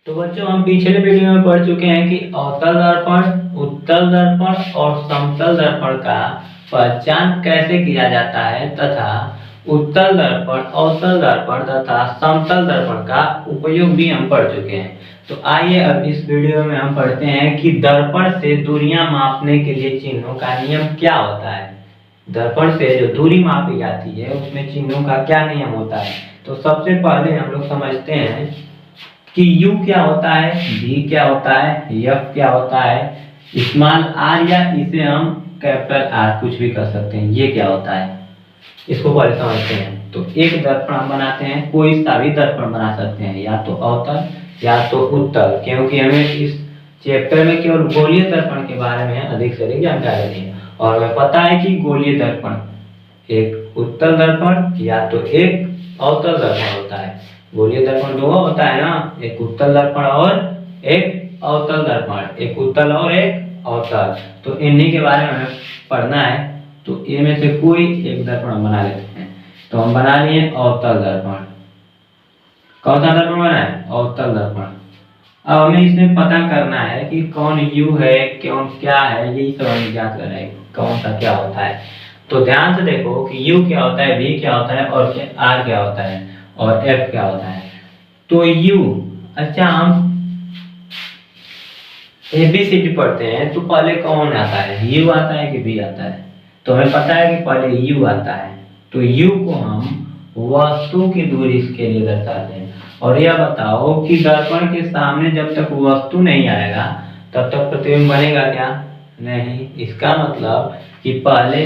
तो बच्चों हम पिछले वीडियो में पढ़ चुके हैं कि अवतल दर्पण, उत्तल दर्पण और समतल दर्पण का पहचान कैसे किया जाता है तथा उत्तल दर्पण, अवतल दर्पण तथा समतल दर्पण का उपयोग भी हम पढ़ चुके हैं। तो आइए अब इस वीडियो में हम पढ़ते हैं कि दर्पण से दूरियां मापने के लिए चिन्हों का नियम क्या होता है। दर्पण से जो दूरी मापी जाती है उसमें चिन्हों का क्या नियम होता है। तो सबसे पहले हम लोग समझते हैं कि U क्या होता है, V क्या होता है, F क्या होता है, स्मॉल r या इसे हम कैपिटल R कुछ भी कर सकते हैं, ये क्या होता है इसको पहले समझते हैं। तो एक दर्पण हम बनाते हैं, कोई सा भी दर्पण बना सकते हैं, या तो अवतल या तो उत्तल, क्योंकि हमें इस चैप्टर में केवल गोलीय दर्पण के बारे में अधिक से अधिक जानकारी देनी है और हमें पता है कि गोलीय दर्पण एक उत्तल दर्पण या तो एक अवतल दर्पण होता है। गोलीय दर्पण दो होता है ना, एक उत्तल दर्पण और एक अवतल दर्पण, एक उत्तल और एक अवतल। तो इन्हीं के बारे में हमें पढ़ना है। तो इनमें से कोई एक दर्पण हम बना लेते हैं। तो हम बना लिए अवतल दर्पण। कौन सा दर्पण बना है? अवतल दर्पण। अब हमें इसमें पता करना है कि कौन U है, कौन क्या है, यही सब हमें ज्ञात करना है, कौन सा क्या होता है। तो ध्यान से देखो कि U क्या होता है, V क्या होता है और R क्या होता है और F क्या होता है। तो U, अच्छा हम ABCD पढ़ते हैं तो पहले कौन आता है, U आता है कि V आता है? तो हमें पता है कि पहले U आता है। तो U को हम वस्तु की दूरी के लिए दर्शाते हैं। और यह बताओ कि दर्पण के सामने जब तक वस्तु नहीं आएगा तब तक प्रतिबिंब बनेगा क्या? नहीं। इसका मतलब कि पहले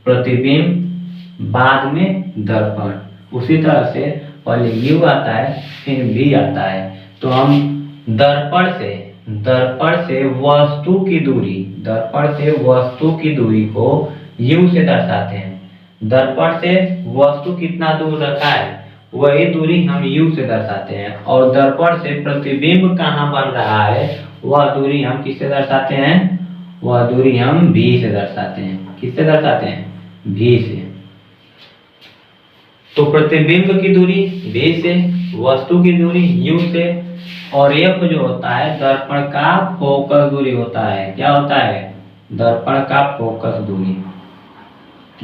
प्रतिबिंब बाद में दर्पण। उसी तरह से पहले U आता है फिर V आता है। तो हम दर्पण से वस्तु की दूरी, दर्पण से वस्तु की दूरी को U से दर्शाते हैं। दर्पण से वस्तु कितना दूर रखा है वही दूरी हम U से दर्शाते हैं। और दर्पण से प्रतिबिंब कहाँ बन रहा है वह दूरी हम किससे दर्शाते हैं? वह दूरी हम V से दर्शाते हैं। किससे दर्शाते हैं? V से। तो प्रतिबिंब की दूरी V से, वस्तु की दूरी U से, और F जो होता है दर्पण का फोकस दूरी होता है। क्या होता है? दर्पण का फोकस दूरी।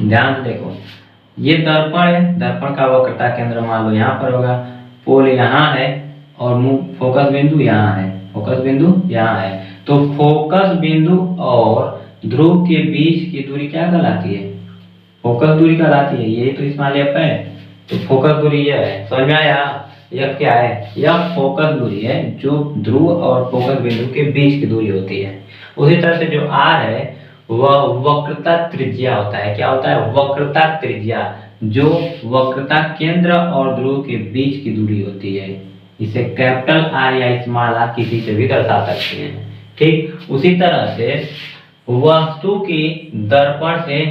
ध्यान से देखो, ये दर्पण है, दर्पण का वक्रता केंद्र मान लो यहाँ पर होगा, पोल यहाँ है और फोकस बिंदु यहाँ है, फोकस बिंदु यहाँ है। तो फोकस बिंदु और ध्रुव के बीच की दूरी क्या कहलाती है? फोकस दूरी कहलाती है। यही तो स्मॉल f है। तो फोकस दूरी यह है, समझ में आया? यह क्या है? यह फोकस दूरी है जो ध्रुव और फोकस बिंदु के बीच की दूरी होती है। उसी तरह से जो r है वह वक्रता त्रिज्या होता है। क्या होता है? वक्रता त्रिज्या, जो वक्रता केंद्र और ध्रुव के बीच की दूरी होती है। इसे कैपिटल R या स्मॉल r किसी से भी दर्शा सकते हैं। ठीक उसी तरह से वस्तु की दर्पण से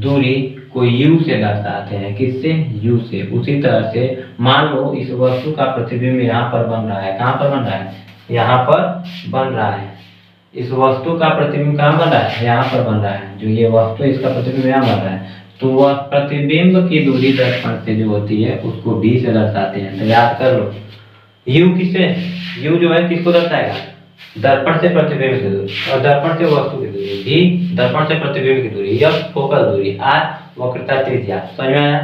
दूरी को U से दर्शाते हैं। किससे? U से। उसी तरह से मान लो इस वस्तु का प्रतिबिंब यहाँ पर बन रहा है। कहाँ पर बन रहा है? यहाँ पर बन रहा है। इस वस्तु का प्रतिबिंब कहाँ बन रहा है? यहाँ पर बन रहा है। जो ये वस्तु है इसका प्रतिबिंब यहाँ बन रहा है। तो वह प्रतिबिंब की दूरी दर्पण से जो होती है उसको V से दर्शाते हैं। तो याद कर लो, U किससे? U जो है किसको दर्शाएगा? दर्पण से प्रतिबिंब की दूरी, और दर्पण से वस्तु की दूरी। V दर्पण से प्रतिबिंब की दूरी, F फोकस दूरी, R वक्रता त्रिज्या। समझ में आया?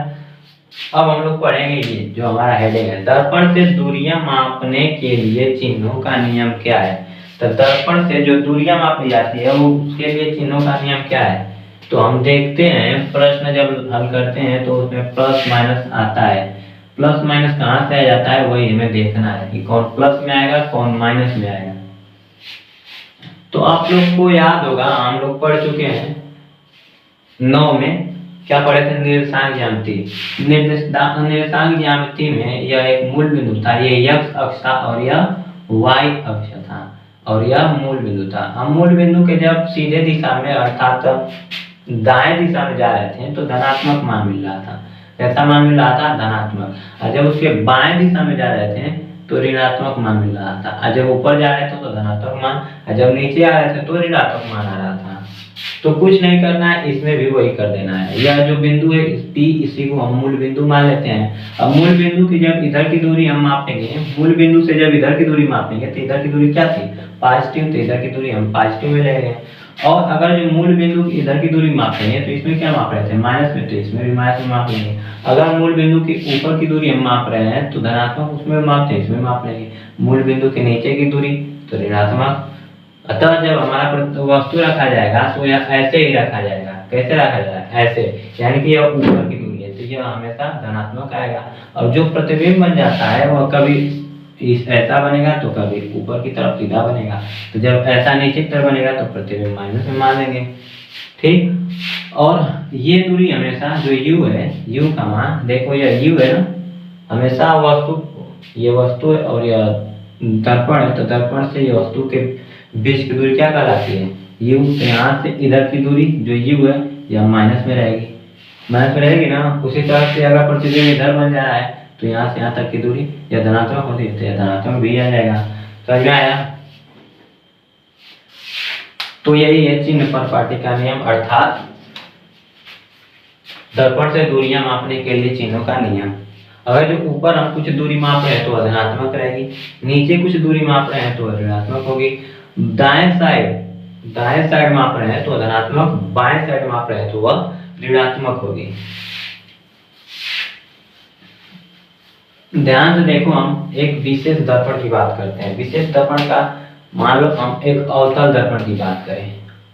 अब हम लोग पढ़ेंगे ये जो हमारा हेडिंग है, दर्पण से दूरियां मापने के लिए चिन्हों का नियम क्या है। तो दर्पण से जो दूरियां मापी जाती है वो उसके लिए चिन्हों का नियम क्या है। तो हम देखते हैं प्रश्न जब हल करते हैं तो उसमें प्लस माइनस आता है। प्लस माइनस कहाँ से आ जाता है वही हमें देखना है कि कौन प्लस में आएगा कौन माइनस में आएगा। तो आप लोग को याद होगा, हम लोग पढ़ चुके हैं 9 में क्या पढ़े थे? निर्देशांक ज्यामिति। निर्देशांक ज्यामिति में यह एक मूल बिंदु था, ये x अक्ष था और यह y अक्ष था और यह मूल बिंदु था। हम मूल बिंदु के जब सीधे दिशा में अर्थात दाएं दिशा में जा रहे थे तो धनात्मक मान मिल रहा था। कैसा मान मिल रहा था? धनात्मक। और जब उसके बाएं दिशा में जा रहे थे तो ऋणात्मक मान मिल रहा था। और जब ऊपर जा रहे थे तो धनात्मक मान, और जब नीचे आ रहे थे तो ऋणात्मक मान आ रहा था। तो कुछ नहीं करना है, इसमें भी वही कर देना है। यह जो बिंदु है P, इसी को हम मूल बिंदु मान लेते हैं। अब मूल बिंदु की जब इधर की दूरी हम मापेंगे, मूल बिंदु से जब इधर की दूरी मापेंगे तो इधर की दूरी क्या थी, पॉजिटिव, तो इधर की दूरी हम पॉजिटिव में लेंगे। और अगर जो मूल बिंदु की इधर की दूरी मापेंगे तो इसमें क्या माप रहे थे, माइनस में, तो इसमें भी माइनस में माप लेंगे। अगर मूल बिंदु के ऊपर की दूरी हम माप रहे हैं तो धनात्मक उसमें मापते हैं, इसमें माप लेंगे। मूल बिंदु के नीचे की दूरी तो ऋणात्मक। अतः जब हमारा वस्तु रखा जाएगा तो यह ऐसे ही रखा जाएगा। कैसे रखा जाएगा, ऐसे, यानी कि यह ऊपर की दूरी है तो यह हमेशा धनात्मक आएगा। और जो प्रतिबिंब बन जाता है वह कभी इस ऐसा बनेगा तो कभी ऊपर की तरफ सीधा बनेगा। तो जब ऐसा नीचे की तरफ बनेगा तो प्रतिबिंब माइनस में मान लेंगे, ठीक। और ये दूरी हमेशा जो u है, u का मान देखो, यह u है ना, हमेशा वस्तु, ये वस्तु है और यह दर्पण है, तो दर्पण से ये वस्तु के बीच की दूरी क्या कहलाती है, u। तो यहाँ से इधर की दूरी जो u है यह माइनस में रहेगी, माइनस में रहेगी ना। उसी तरह से अगर प्रतिबिंब इधर बन जा रहा है तो यहाँ से यहाँ तक की दूरी यह धनात्मक होती है, तो यह धनात्मक भी आ जाएगा। समझ में आया। तो यही है चिन्ह परिपाटी का नियम, अर्थात दर्पण से दूरियां मापने के लिए चिन्हों का नियम। अगर जो ऊपर हम कुछ दूरी माप रहे हैं तो धनात्मक रहेगी, नीचे कुछ दूरी माप रहे हैं तो ऋणात्मक होगी। दाएं साइड माप रहे हैं तो धनात्मक, बाएं साइड माप रहे हैं तो वह ऋणात्मक होगी। ध्यान से देखो, हम एक विशेष दर्पण की बात करते हैं। विशेष दर्पण का मान लो हम एक अवतल दर्पण की बात करें,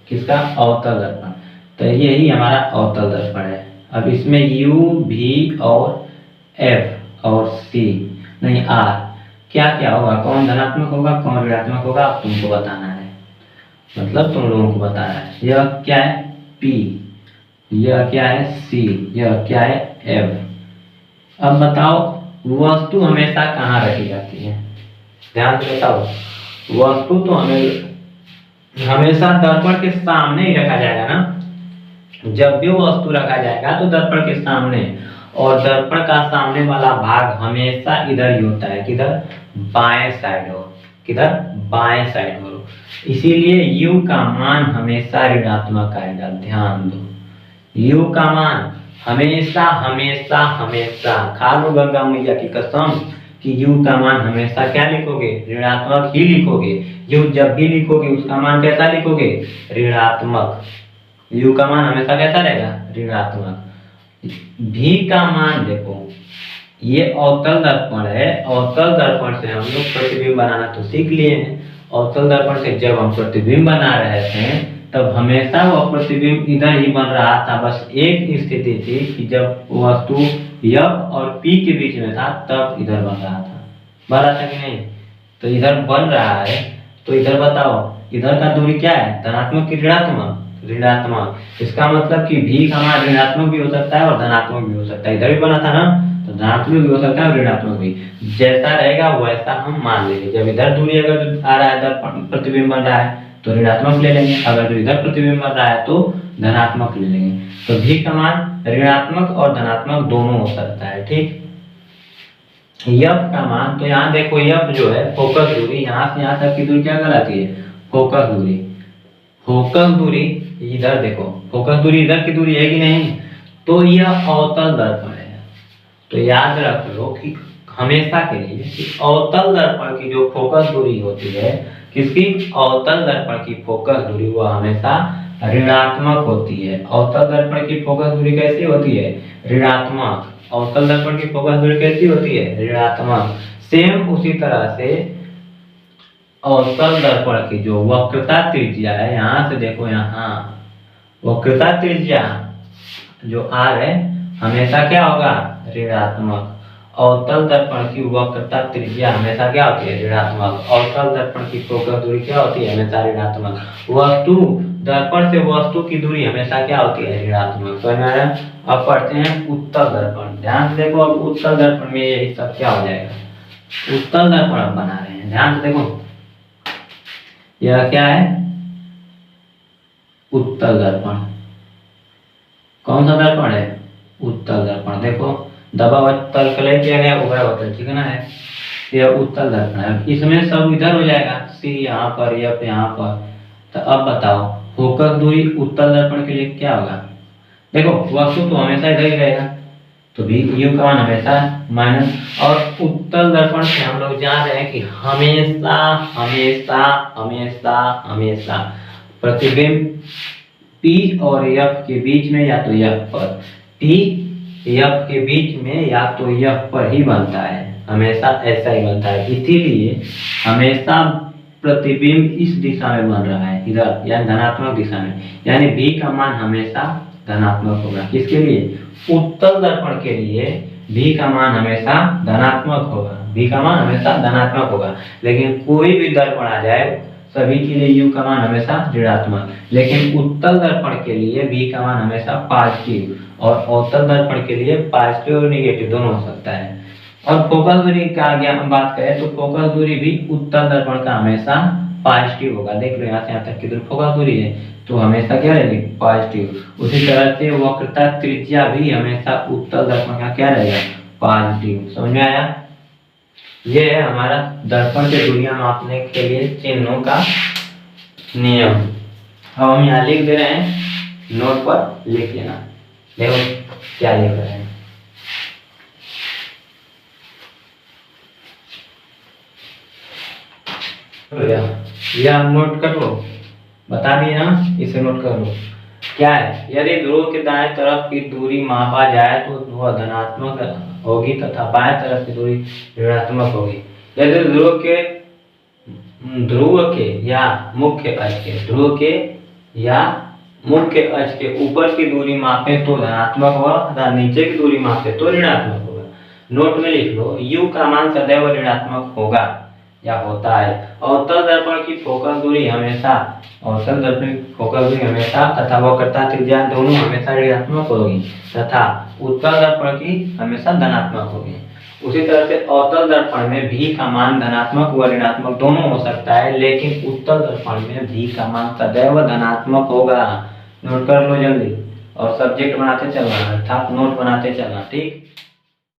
किसका, अवतल दर्पण। तो यही हमारा अवतल दर्पण है। अब इसमें U, V और F और C नहीं R क्या क्या होगा, कौन धनात्मक होगा कौन ऋणात्मक होगा, अब तुमको बताना है, मतलब तुम लोगों को बताना है। यह क्या है P, यह क्या है C, यह क्या है F। अब बताओ वस्तु हमेशा कहाँ रखी जाती है, ध्यान से बताओ। वस्तु तो हमेशा दर्पण के सामने ही रखा जाएगा ना। जब भी वस्तु रखा जाएगा तो दर्पण के सामने, और दर्पण का सामने वाला भाग हमेशा इधर ही होता है, किधर, बाएं साइड हो, किधर, बाएं साइड हो। इसीलिए u का मान हमेशा ऋणात्मक आएगा। ध्यान दो, u का मान हमेशा हमेशा हमेशा, खा लो गंगा मैया की कसम कि u का मान हमेशा क्या लिखोगे, ऋणात्मक ही लिखोगे। u जब भी लिखोगे उसका मान कैसा लिखोगे, ऋणात्मक। u का मान हमेशा कैसा रहेगा, ऋणात्मक। v का मान देखो, ये अवतल दर्पण है, अवतल दर्पण से हम लोग प्रतिबिंब बनाना तो सीख लिए हैं। अवतल दर्पण से जब हम प्रतिबिंब बना रहे थे तब हमेशा वह प्रतिबिंब इधर ही बन रहा था। बस एक स्थिति थी कि जब वस्तु F और P के बीच में था तब इधर बन रहा था, बन रहा था कि नहीं। तो इधर बन रहा है तो इधर बताओ, इधर का दूरी क्या है, धनात्मक की ऋणात्मक, ऋणात्मक। इसका मतलब कि v का मान ऋणात्मक भी हो सकता है और धनात्मक भी हो सकता है। इधर भी बना था ना, तो धनात्मक भी हो सकता है और ऋणात्मक भी, जैसा रहेगा वैसा हम मान लेंगे। जब इधर दूरी अगर आ रहा है, इधर प्रतिबिंब बन रहा है तो ऋणात्मक ले लेंगे, अगर जो इधर प्रतिबिंब बन रहा है तो धनात्मक ले लेंगे। तो v का मान ऋणात्मक और धनात्मक दोनों हो सकता है, ठीक। F का मान, तो यहाँ देखो F जो है फोकस दूरी, यहाँ से यहाँ तक की दूरी क्या कहलाती है, फोकस दूरी। फोकस दूरी इधर देखो, फोकस दूरी इधर की दूरी है कि नहीं। तो यह अवतल दर्पण है। तो याद रख लो कि हमेशा के लिए कि अवतल दर्पण की जो फोकस दूरी होती है, किसकी, अवतल दर्पण की फोकस दूरी, वह हमेशा ऋणात्मक होती है। अवतल दर्पण की फोकस दूरी कैसी होती है, ऋणात्मक। अवतल दर्पण की फोकस दूरी कैसी होती है, ऋणात्मक। सेम उसी तरह से अवतल दर्पण की जो वक्रता त्रिज्या है, यहाँ से देखो, यहाँ वक्रता त्रिज्या जो r है हमेशा क्या होगा, ऋणात्मक। अवतल दर्पण की वक्रता त्रिज्या हमेशा क्या होती है, ऋणात्मक। अवतल दर्पण की फोकस दूरी क्या होती है, हमेशा ऋणात्मक। वस्तु, दर्पण से वस्तु की दूरी हमेशा क्या होती है, ऋणात्मक। तो अब पढ़ते हैं उत्तल दर्पण। ध्यान से देखो, अब उत्तल दर्पण में यही सब क्या हो जाएगा, उत्तल दर्पण अब बना रहे हैं। ध्यान से देखो, यह क्या है, उत्तल दर्पण। कौन सा दर्पण है, उत्तल दर्पण। देखो दबावतल कलय किया गया, उभयवतल चिकना है, यह उत्तल दर्पण है। इसमें सब इधर हो जाएगा, C यहाँ पर, F यहाँ पर। तो अब बताओ फोकस दूरी उत्तल दर्पण के लिए क्या होगा? देखो वस्तु तो हमेशा इधर ही रहेगा, तो भी यू का मान हमेशा माइनस। और उत्तल दर्पण से हम लोग जान रहे हैं कि हमेशा हमेशा हमेशा हमेशा प्रतिबिंब P और F के बीच में या तो F पर, P F के बीच में या तो F पर ही बनता है, हमेशा ऐसा ही बनता है। इसीलिए हमेशा प्रतिबिंब इस दिशा में बन रहा है, इधर यानी धनात्मक दिशा में, यानी V का मान हमेशा धनात्मक होगा। किसके लिए? उत्तल दर्पण के लिए V का मान हमेशा धनात्मक होगा, V का मान हमेशा धनात्मक होगा। लेकिन कोई भी दर्पण आ जाए सभी के लिए U का मान हमेशा ऋणात्मक, लेकिन उत्तल दर्पण के लिए V का मान हमेशा पॉजिटिव, और अवतल दर्पण के लिए पॉजिटिव और नेगेटिव दोनों हो सकता है। और फोकस दूरी का आगे हम बात करें तो फोकस दूरी भी उत्तल दर्पण का हमेशा पॉजिटिव होगा। देख लो यहाँ से यहाँ तक की दूरी फोकस दूरी है तो हमेशा क्या रहेगी? पॉजिटिव। उसी तरह से वक्रता त्रिज्या भी हमेशा उत्तल दर्पण का क्या रहेगा? पॉजिटिव। समझ में आया? ये है हमारा दर्पण के दूरियां मापने के लिए चिन्हों का नियम। अब हम यहाँ लिख दे रहे हैं, नोट पर लिख लेना। देखो क्या लिख रहे हैं। यह नोट कर लो, बता दिए ना, इसे नोट कर लो। क्या है? यदि ध्रुव के दाएं तरफ की दूरी मापा जाए तो वह धनात्मक होगी तथा बाएं तरफ की दूरी ऋणात्मक होगी। यदि ध्रुव के या मुख्य अक्ष के ऊपर की दूरी मापे तो धनात्मक होगा तथा नीचे की दूरी मापे तो ऋणात्मक होगा। नोट में लिख लो, U का मान सदैव ऋणात्मक होगा या होता है। अवतल दर्पण की फोकस दूरी हमेशा तथा वक्रता त्रिज्या दोनों हमेशा ऋणात्मक होगी तथा उत्तल दर्पण की हमेशा धनात्मक होगी। उसी तरह से अवतल दर्पण में V का मान धनात्मक व ऋणात्मक दोनों हो सकता है, लेकिन उत्तल दर्पण में V का मान सदैव धनात्मक होगा। नोट कर लो जल्दी, और सब्जेक्ट बनाते चलना, अर्थात नोट बनाते चलना। ठीक।